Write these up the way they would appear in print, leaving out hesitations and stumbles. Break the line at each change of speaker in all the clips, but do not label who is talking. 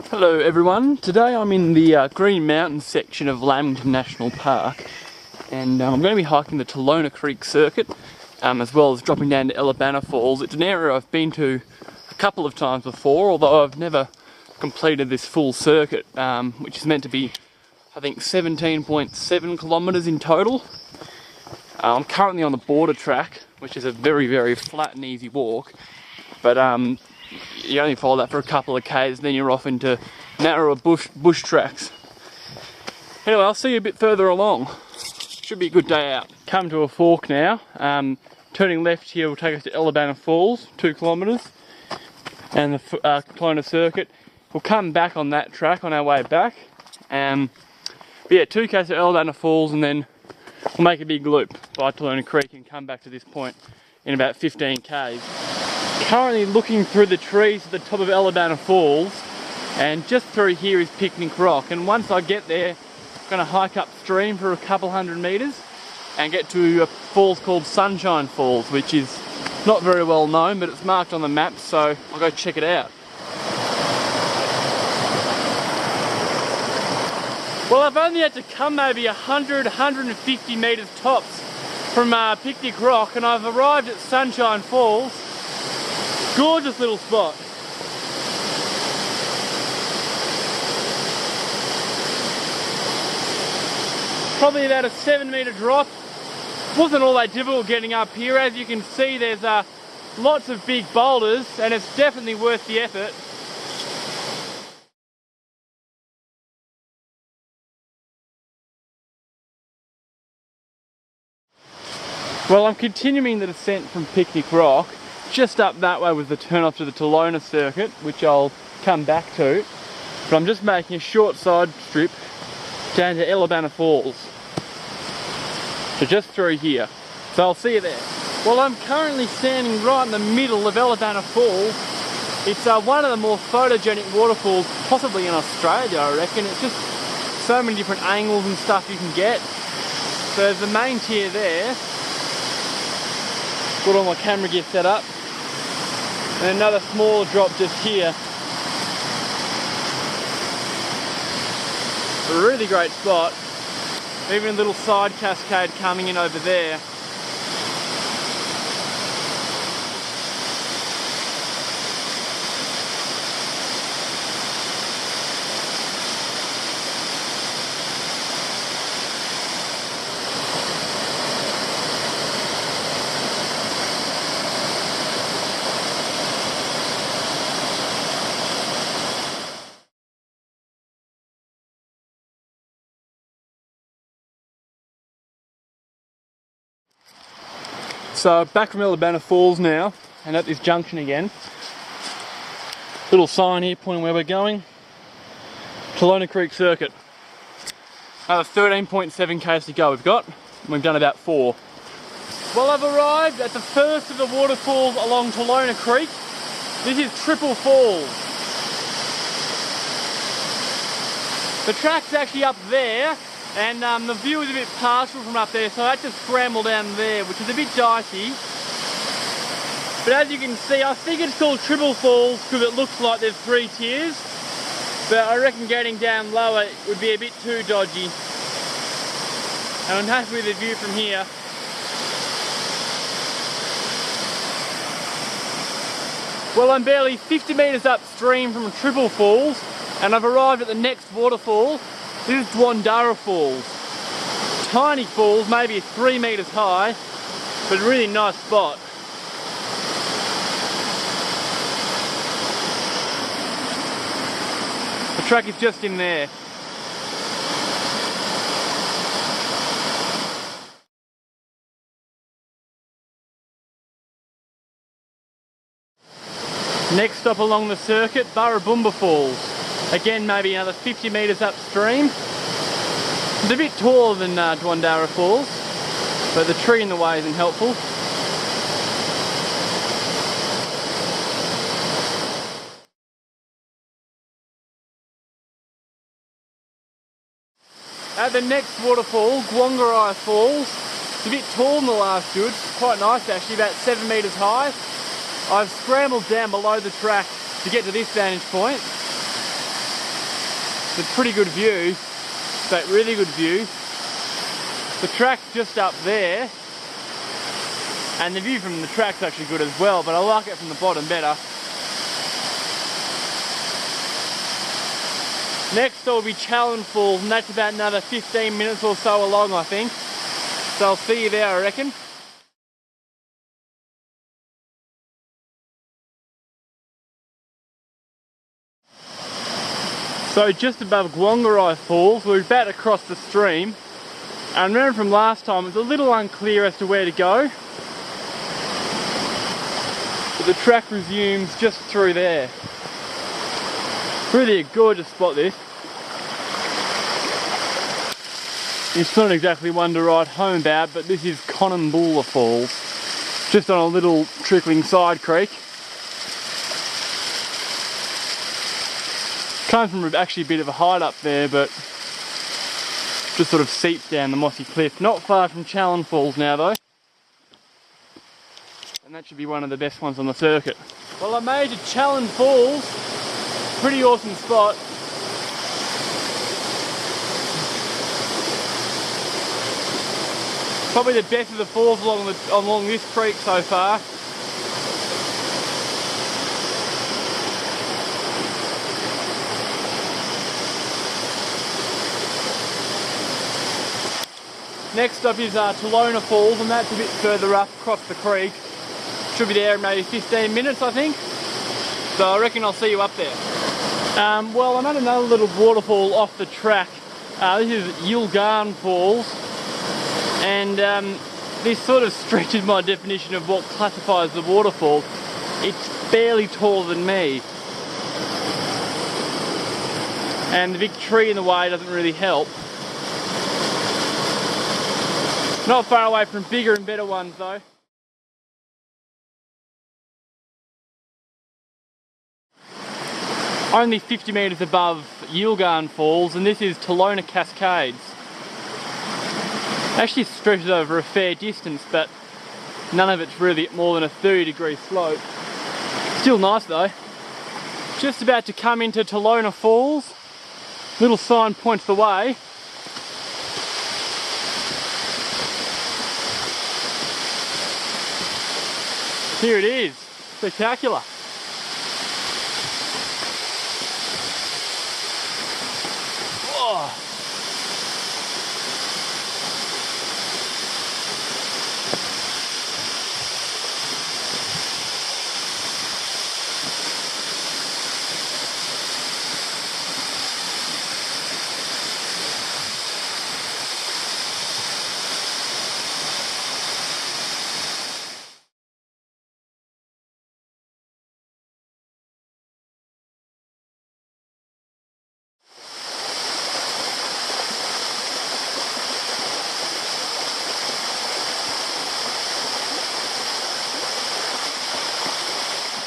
Hello everyone, today I'm in the Green Mountains section of Lamington National Park, and I'm going to be hiking the Toolona Creek circuit, as well as dropping down to Ellabana Falls. It's an area I've been to a couple of times before, although I've never completed this full circuit, which is meant to be, I think, 17.7 kilometres in total. I'm currently on the border track, which is a very, very flat and easy walk, but you only follow that for a couple of k's, then you're off into narrower bush tracks. Anyway, I'll see you a bit further along. Should be a good day out. Come to a fork now. Turning left here will take us to Ellabana Falls, 2 kilometres, and the Toolona circuit. We'll come back on that track on our way back. But yeah, 2 k's to Ellabana Falls, and then we'll make a big loop by Toolona Creek and come back to this point in about 15 k's. Currently looking through the trees at the top of Ellabana Falls, and just through here is Picnic Rock, and once I get there I'm going to hike upstream for a couple hundred metres and get to a falls called Sunshine Falls, which is not very well known, but it's marked on the map, so I'll go check it out. Well, I've only had to come maybe 100-150 metres tops from Picnic Rock, and I've arrived at Sunshine Falls. Gorgeous little spot. Probably about a 7-metre drop. Wasn't all that difficult getting up here. As you can see, there's lots of big boulders, and it's definitely worth the effort. Well, I'm continuing the descent from Picnic Rock. Just up that way was the turn off to the Toolona circuit, which I'll come back to. But I'm just making a short side strip down to Ellabana Falls. So just through here. So I'll see you there. Well, I'm currently standing right in the middle of Ellabana Falls. It's one of the more photogenic waterfalls possibly in Australia, I reckon. It's just so many different angles and stuff you can get. So there's the main tier there. Got all my camera gear set up. And another smaller drop just here. A really great spot. Even a little side cascade coming in over there. So back from Ellabana Falls now, and at this junction again. Little sign here pointing where we're going. Toolona Creek Circuit. Another 13.7 k's to go we've got, and we've done about 4. Well, I've arrived at the first of the waterfalls along Toolona Creek. This is Triple Falls. The track's actually up there, and the view is a bit partial from up there, so I had to scramble down there, which is a bit dicey. But as you can see, I think it's called Triple Falls because it looks like there's 3 tiers. But I reckon getting down lower would be a bit too dodgy. And I'm happy with the view from here. Well, I'm barely 50 metres upstream from Triple Falls, and I've arrived at the next waterfall. This is Toolona Falls. Tiny falls, maybe 3 metres high, but a really nice spot. The track is just in there. Next stop along the circuit, Burrabumba Falls. Again, maybe another 50 metres upstream. It's a bit taller than Toolona Falls, but the tree in the way isn't helpful. At the next waterfall, Canungra Falls, it's a bit taller than the last two. It's quite nice actually, about 7 metres high. I've scrambled down below the track to get to this vantage point. It's a pretty good view, but really good view. The track's just up there, and the view from the track's actually good as well, but I like it from the bottom better. Next there will be Challen Falls, and that's about another 15 minutes or so along, I think. So I'll see you there, I reckon. So just above Queensland Falls, we're about to cross the stream. And remember from last time, it was a little unclear as to where to go. But the track resumes just through there. Really a gorgeous spot, this. It's not exactly one to write home about, but this is Canungra Falls. Just on a little trickling side creek. Comes from actually a bit of a height up there, but just sort of seeps down the mossy cliff. Not far from Challen Falls now though. And that should be one of the best ones on the circuit. Well, I made it to Challen Falls. Pretty awesome spot. Probably the best of the falls along this creek so far. Next up is Toolona Falls, and that's a bit further up across the creek. Should be there in maybe 15 minutes, I think. So I reckon I'll see you up there. Well, I'm at another little waterfall off the track. This is Untitled Falls, and this sort of stretches my definition of what classifies the waterfall. It's barely taller than me, and the big tree in the way doesn't really help. Not far away from bigger and better ones though. Only 50 metres above Untitled Falls, and this is Toolona Cascades. Actually stretches over a fair distance, but none of it's really more than a 30-degree slope. Still nice though. Just about to come into Toolona Falls. Little sign points the way. Here it is. Spectacular. Whoa.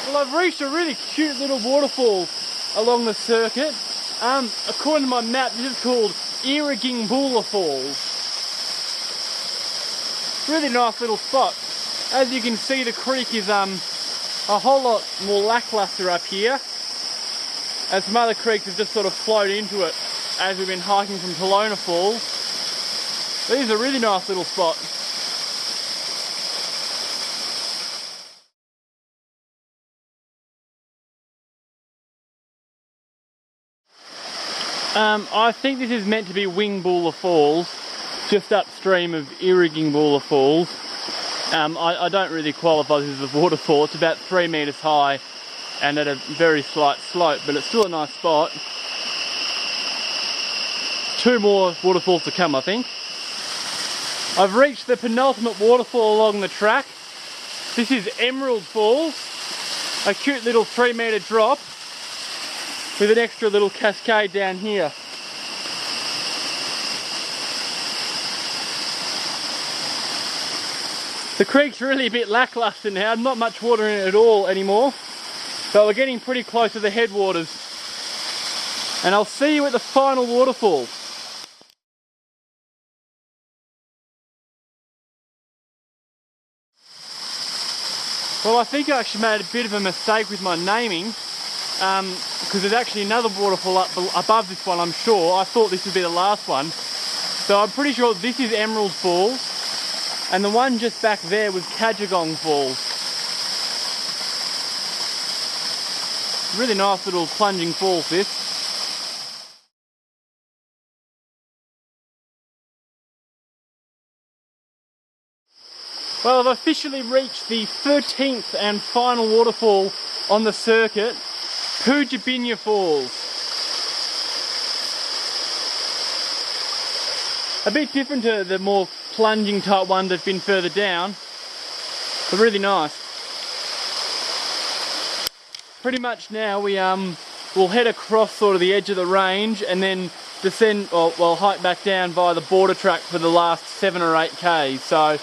Well, I've reached a really cute little waterfall along the circuit. According to my map, this is called Waterfalls. Really nice little spot. As you can see, the creek is a whole lot more lackluster up here, as some other creeks have just sort of flowed into it as we've been hiking from Toolona Falls. But this is a really nice little spot. I think this is meant to be Waterfalls Falls, just upstream of Waterfalls Falls. I don't really qualify this as a waterfall. It's about 3 metres high and at a very slight slope, but it's still a nice spot. 2 more waterfalls to come, I think. I've reached the penultimate waterfall along the track. This is Emerald Falls, a cute little 3 metre drop with an extra little cascade down here. The creek's really a bit lackluster now, not much water in it at all anymore, but we're getting pretty close to the headwaters. And I'll see you at the final waterfall. Well, I think I actually made a bit of a mistake with my naming, because there's actually another waterfall up above this one, I'm sure. I thought this would be the last one. So I'm pretty sure this is Emerald Falls, and the one just back there was Kajagong Falls. Really nice little plunging falls, this. Well, I've officially reached the 13th and final waterfall on the circuit, Pujabinya Falls. A bit different to the more plunging type one that's been further down, but really nice. Pretty much now we'll head across sort of the edge of the range and then descend, or well, hike back down via the border track for the last 7 or 8 k's. So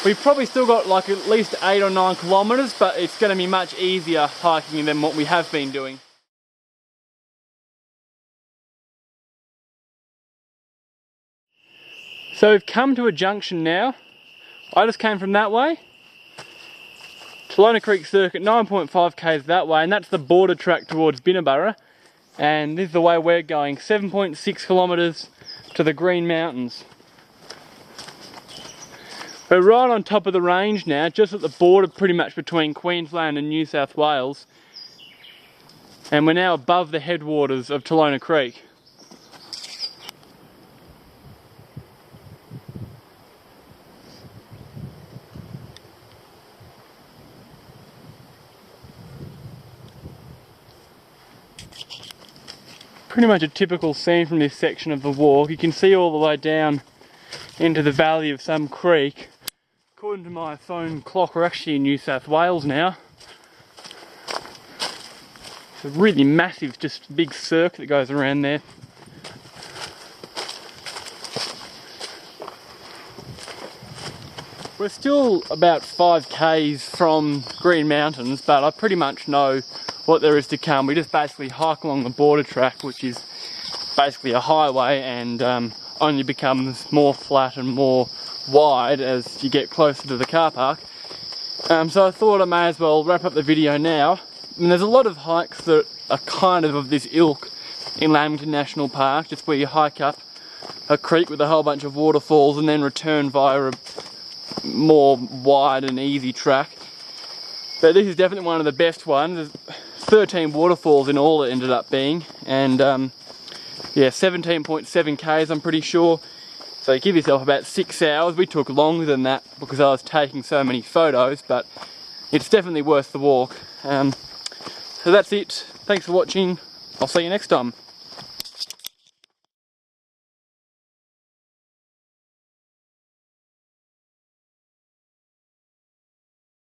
we've probably still got like at least 8 or 9 kilometres, but it's going to be much easier hiking than what we have been doing. So we've come to a junction now. I just came from that way. Toolona Creek Circuit, 9.5 k's that way, and that's the border track towards Binnaburra. And this is the way we're going, 7.6 kilometres to the Green Mountains. We're right on top of the range now, just at the border pretty much between Queensland and New South Wales. And we're now above the headwaters of Toolona Creek. Pretty much a typical scene from this section of the walk. You can see all the way down into the valley of some creek. According to my phone clock, we're actually in New South Wales now. It's a really massive, just big circuit that goes around there. We're still about 5 k's from Green Mountains, but I pretty much know what there is to come. We just basically hike along the border track, which is basically a highway, and only becomes more flat and more wide as you get closer to the car park. So I thought I may as well wrap up the video now. And there's a lot of hikes that are kind of this ilk in Lamington National Park, just where you hike up a creek with a whole bunch of waterfalls and then return via a more wide and easy track. But this is definitely one of the best ones. There's 13 waterfalls in all it ended up being, and yeah, 17.7 k's I'm pretty sure. So give yourself about 6 hours. We took longer than that because I was taking so many photos, but it's definitely worth the walk. So that's it. Thanks for watching. I'll see you next time.